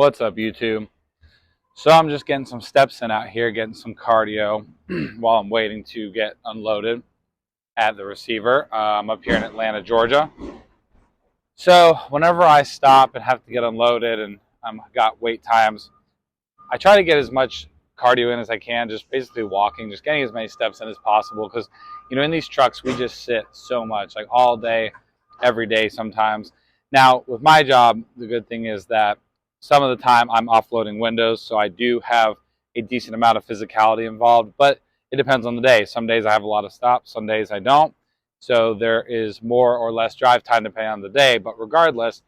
What's up, YouTube? So I'm just getting some steps in out here, getting some cardio while I'm waiting to get unloaded at the receiver. I'm up here in Atlanta, Georgia. So whenever I stop and have to get unloaded and I've got wait times, I try to get as much cardio in as I can, just basically walking, just getting as many steps in as possible. Because, in these trucks, we just sit so much, like all day, every day sometimes. Now, with my job, the good thing is that some of the time I'm offloading windows, so I do have a decent amount of physicality involved, but it depends on the day. Some days I have a lot of stops, some days I don't. So there is more or less drive time depending on the day, but regardless,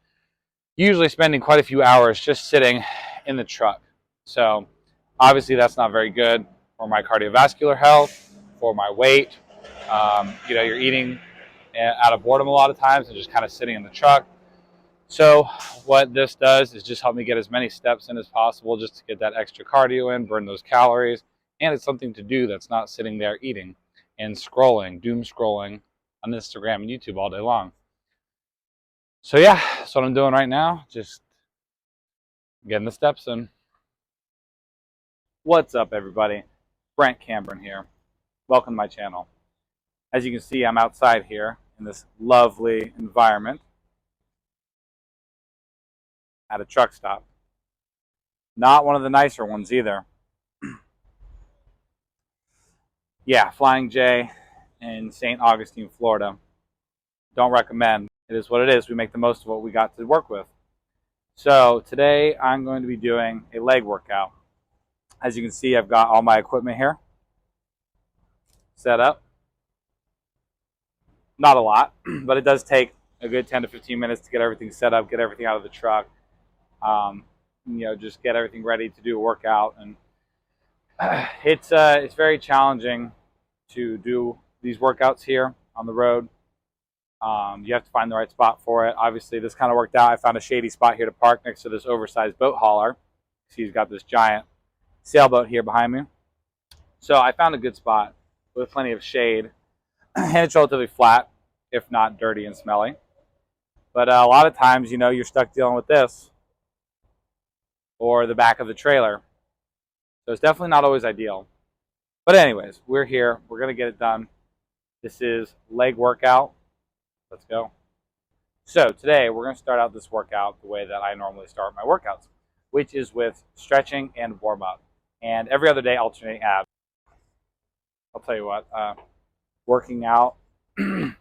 usually spending quite a few hours just sitting in the truck. So obviously that's not very good for my cardiovascular health, for my weight. You're eating out of boredom a lot of times and just kind of sitting in the truck. So what this does is just help me get as many steps in as possible just to get that extra cardio in, burn those calories, and it's something to do that's not sitting there eating and scrolling, doom scrolling on Instagram and YouTube all day long. So yeah, that's what I'm doing right now, just getting the steps in. What's up, everybody? Brent Cameron here. Welcome to my channel. As you can see, I'm outside here in this lovely environment at a truck stop. Not one of the nicer ones either. Yeah, Flying J in St. Augustine, Florida. Don't recommend. It is what it is. We make the most of what we got to work with. So today I'm going to be doing a leg workout. As you can see, I've got all my equipment here set up. Not a lot, but it does take a good 10 to 15 minutes to get everything set up, get everything out of the truck, just get everything ready to do a workout. And it's very challenging to do these workouts here on the road. You have to find the right spot for it. Obviously, this kind of worked out. I found a shady spot here to park next to this oversized boat hauler. See, he's got this giant sailboat here behind me. So I found a good spot with plenty of shade, and it's relatively flat, if not dirty and smelly. But a lot of times, you're stuck dealing with this or the back of the trailer. So it's definitely not always ideal. But anyways, we're here. We're going to get it done. This is leg workout. Let's go. So today we're going to start out this workout the way that I normally start my workouts, which is with stretching and warm up. And every other day alternating abs. I'll tell you what, working out on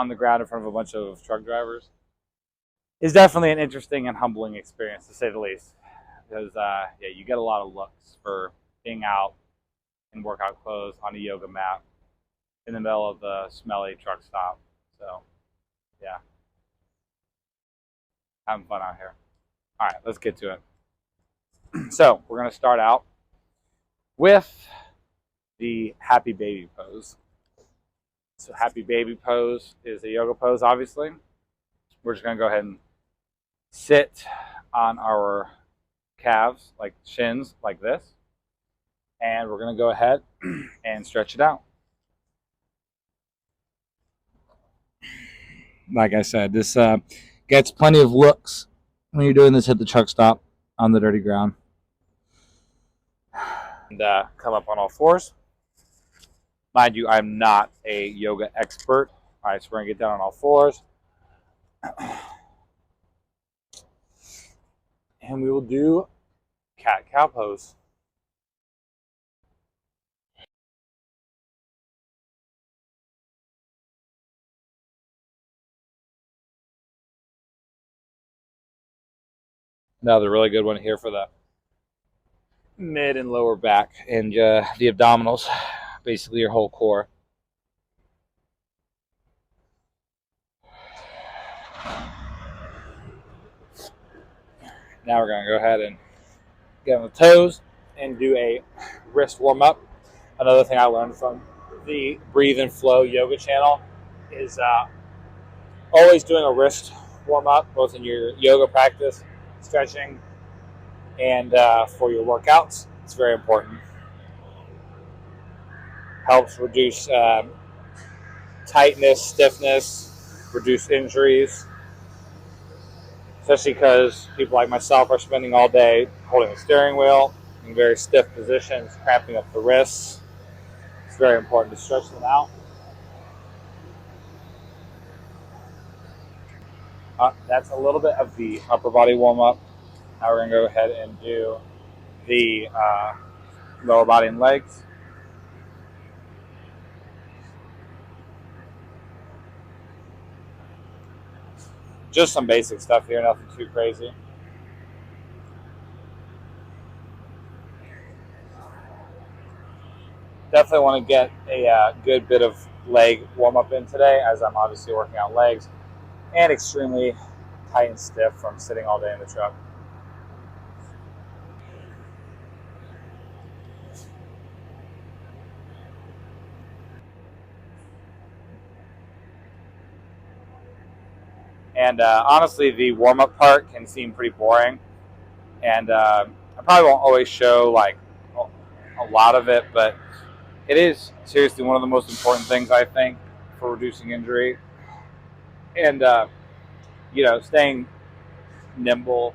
the ground in front of a bunch of truck drivers is definitely an interesting and humbling experience, to say the least. Because you get a lot of looks for being out in workout clothes on a yoga mat in the middle of the smelly truck stop. So yeah, having fun out here. All right, let's get to it. So we're going to start out with the happy baby pose. So happy baby pose is a yoga pose, obviously. We're just going to go ahead and sit on our calves, like shins, like this. And we're going to go ahead and stretch it out. Like I said, this gets plenty of looks when you're doing this at the truck stop on the dirty ground. And come up on all fours. Mind you, I'm not a yoga expert. All right, so we're going to get down on all fours. And we will do cat-cow pose. Now the really good one here for the mid and lower back and the abdominals, basically your whole core. Now we're going to go ahead and get on the toes and do a wrist warm up. Another thing I learned from the Breathe and Flow yoga channel is always doing a wrist warm up, both in your yoga practice, stretching, and for your workouts. It's very important. Helps reduce tightness, stiffness, reduce injuries. especially because people like myself are spending all day holding the steering wheel in very stiff positions, cramping up the wrists. It's very important to stretch them out. That's a little bit of the upper body warm up. Now we're going to go ahead and do the lower body and legs. Just some basic stuff here, nothing too crazy. Definitely want to get a good bit of leg warm up in today, as I'm obviously working out legs and extremely tight and stiff from sitting all day in the truck. And honestly, the warm-up part can seem pretty boring, and I probably won't always show like a lot of it, but it is seriously one of the most important things, I think, for reducing injury. And staying nimble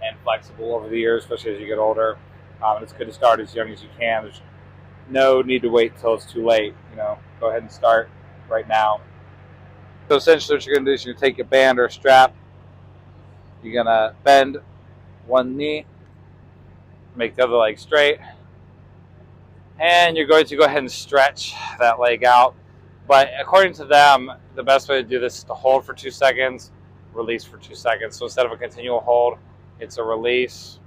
and flexible over the years, especially as you get older. It's good to start as young as you can. There's no need to wait till it's too late. Go ahead and start right now. So essentially what you're going to do is you're going to take a band or a strap. You're going to bend one knee, make the other leg straight, and you're going to go ahead and stretch that leg out. But according to them, the best way to do this is to hold for 2 seconds, release for 2 seconds. So instead of a continual hold, it's a release,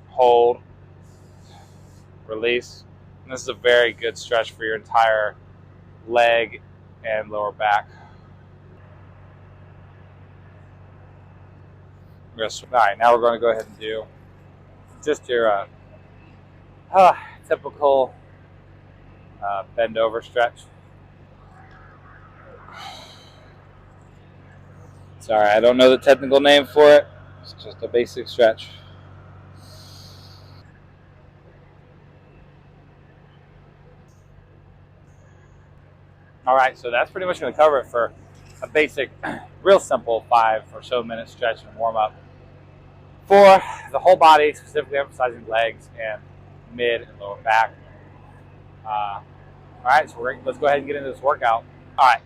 hold, release. And this is a very good stretch for your entire leg and lower back. All right, now we're going to go ahead and do just your typical bend over stretch. Sorry, I don't know the technical name for it. It's just a basic stretch. All right, so that's pretty much going to cover it for a basic, real simple 5 or so minute stretch and warm up for the whole body, specifically emphasizing legs and mid and lower back. All right, so let's go ahead and get into this workout. All right,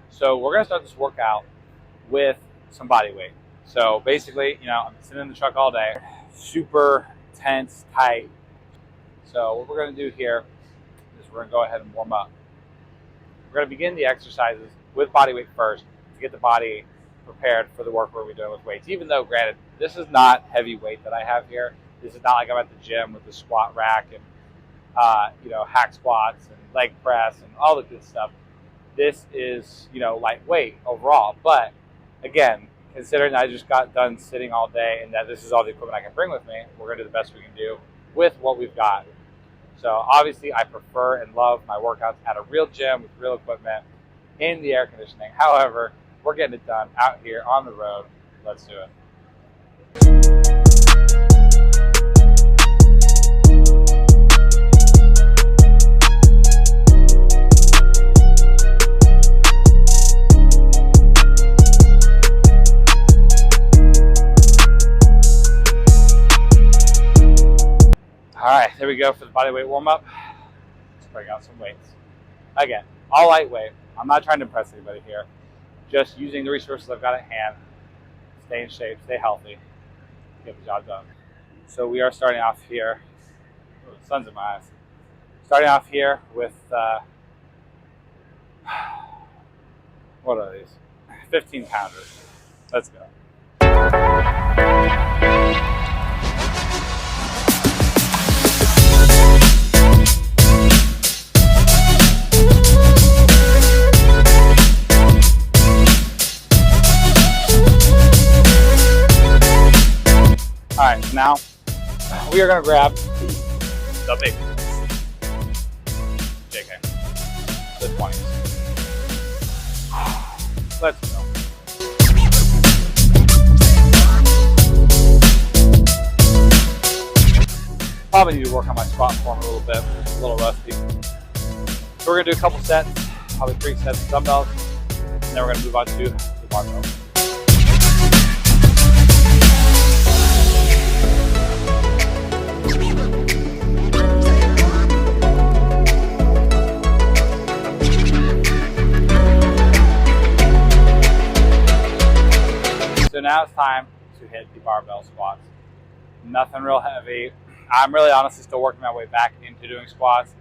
so we're going to start this workout with some body weight. So basically, I'm sitting in the truck all day, super tense, tight. So what we're going to do here is we're going to go ahead and warm up. We're going to begin the exercises with body weight first to get the body prepared for the work we're going to be doing with weights. Even though, granted, this is not heavy weight that I have here. This is not like I'm at the gym with the squat rack and hack squats and leg press and all the good stuff. This is, lightweight overall. But again, considering I just got done sitting all day and that this is all the equipment I can bring with me, we're going to do the best we can do with what we've got. So obviously I prefer and love my workouts at a real gym with real equipment in the air conditioning. However, we're getting it done out here on the road. Let's do it. All right, there we go for the body weight warm up. Let's bring out some weights. Again, all lightweight. I'm not trying to impress anybody here. Just using the resources I've got at hand. Stay in shape, stay healthy, get the job done. So we are starting off here. Oh, the sun's in my eyes. Starting off here with, what are these? 15 pounders. Let's go. All right, so now we are going to grab the big ones. JK. The 20s. Let's go. Probably need to work on my squat form a little bit. It's a little rusty. So we're going to do a couple sets, probably 3 sets of dumbbells, and then we're going to move on to the barbell. now it's time to hit the barbell squats. Nothing real heavy. I'm really honestly still working my way back into doing squats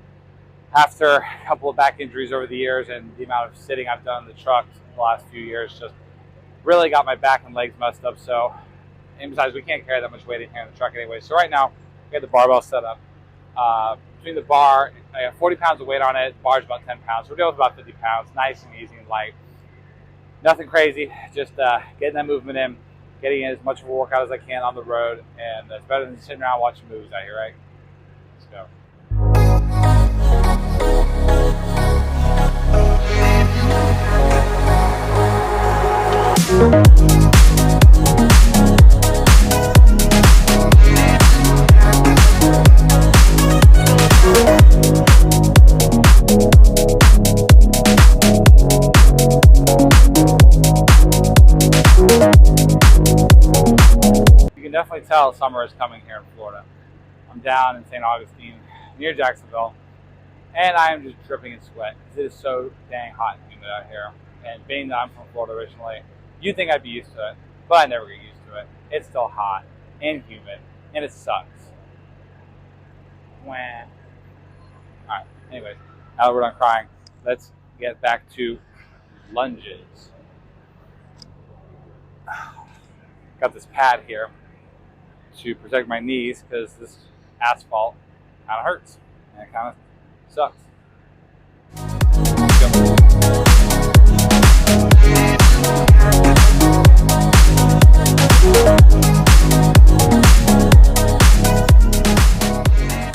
after a couple of back injuries over the years, and the amount of sitting I've done in the truck the last few years just really got my back and legs messed up. So, and besides, we can't carry that much weight in here in the truck anyway. So right now, we have the barbell set up. Between the bar, I got 40 pounds of weight on it. The bar's about 10 pounds. So we're dealing with about 50 pounds. Nice and easy and light. Nothing crazy. Just getting that movement in, getting in as much of a workout as I can on the road. And it's better than sitting around watching movies out here, right? Let's go. You can definitely tell summer is coming here in Florida. I'm down in St. Augustine near Jacksonville, and I am just dripping in sweat because it is so dang hot and humid out here. And being that I'm from Florida originally, you'd think I'd be used to it, but I never get used to it. It's still hot and humid, and it sucks. Wah. Alright, anyways, now that we're done crying, let's get back to lunges. Got this pad here to protect my knees because this asphalt kind of hurts and it kind of sucks.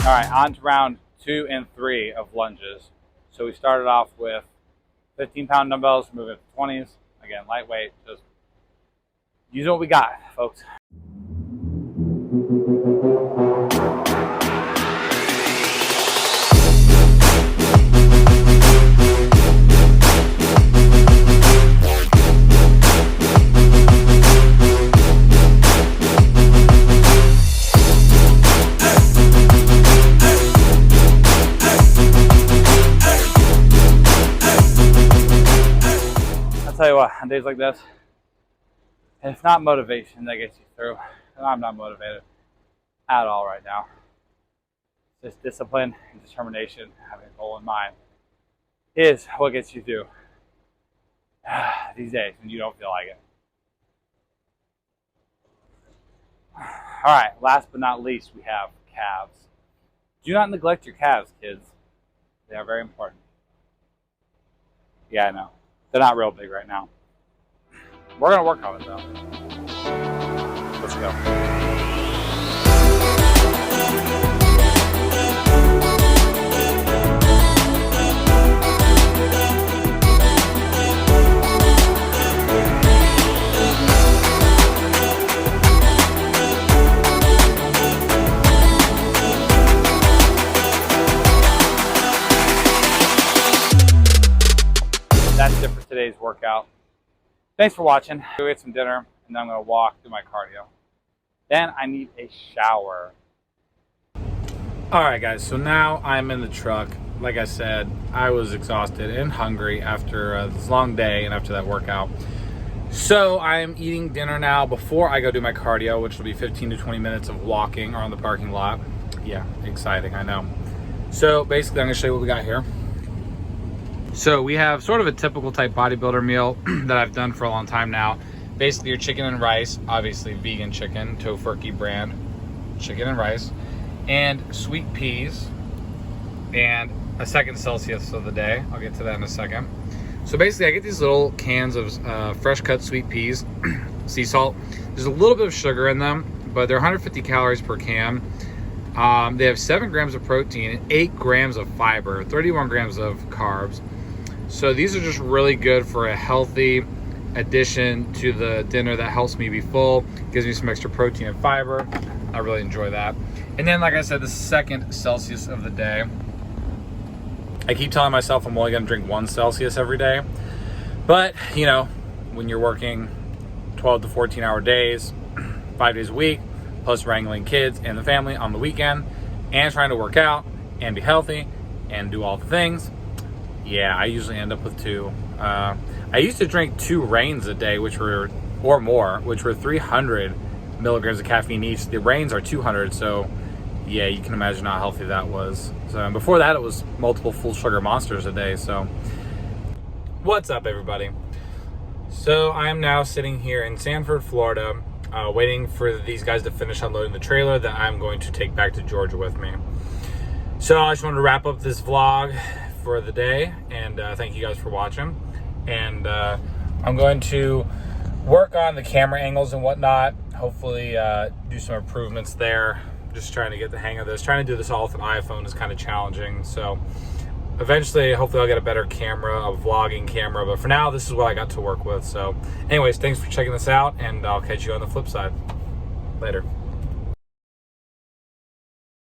All right, on to round 2 and 3 of lunges. So we started off with 15-pound dumbbells, moving to 20s. Again, lightweight, just use what we got, folks. I'll tell you what, on days like this, and it's not motivation that gets you through. I'm not motivated at all right now. Just discipline and determination, having a goal in mind, is what gets you through these days when you don't feel like it. All right, last but not least, we have calves. Do not neglect your calves, kids. They are very important. Yeah, I know. They're not real big right now. We're going to work on it, though. Let's go. That's it for today's workout. Thanks for watching. We'll get some dinner, and then I'm going to walk, do my cardio. Then I need a shower. Alright guys, so now I'm in the truck. Like I said, I was exhausted and hungry after this long day and after that workout. So I'm eating dinner now before I go do my cardio, which will be 15 to 20 minutes of walking around the parking lot. Yeah, exciting, I know. So basically I'm going to show you what we got here. So we have sort of a typical type bodybuilder meal that I've done for a long time now. Basically your chicken and rice, obviously vegan chicken, Tofurky brand, chicken and rice, and sweet peas, and a second Celsius of the day. I'll get to that in a second. So basically I get these little cans of fresh cut sweet peas, sea salt. There's a little bit of sugar in them, but they're 150 calories per can. They have 7 grams of protein, 8 grams of fiber, 31 grams of carbs. So these are just really good for a healthy addition to the dinner that helps me be full, gives me some extra protein and fiber. I really enjoy that. And then, like I said, the second Celsius of the day. I keep telling myself I'm only gonna drink 1 Celsius every day. But, you know, when you're working 12 to 14 hour days, 5 days a week, plus wrangling kids and the family on the weekend, and trying to work out and be healthy and do all the things, yeah, I usually end up with 2. I used to drink 2 Reigns a day, which were or more, which were 300 milligrams of caffeine each. The Reigns are 200, so yeah, you can imagine how healthy that was. So, and before that, it was multiple full sugar monsters a day. So what's up, everybody? So I am now sitting here in Sanford, Florida, waiting for these guys to finish unloading the trailer that I'm going to take back to Georgia with me. So I just wanted to wrap up this vlog for the day, and thank you guys for watching. And I'm going to work on the camera angles and whatnot, hopefully do some improvements there. Just trying to get the hang of this. Trying to do this all with an iPhone is kind of challenging, so eventually hopefully I'll get a better camera, a vlogging camera, but for now this is what I got to work with. So anyways, thanks for checking this out, and I'll catch you on the flip side. Later.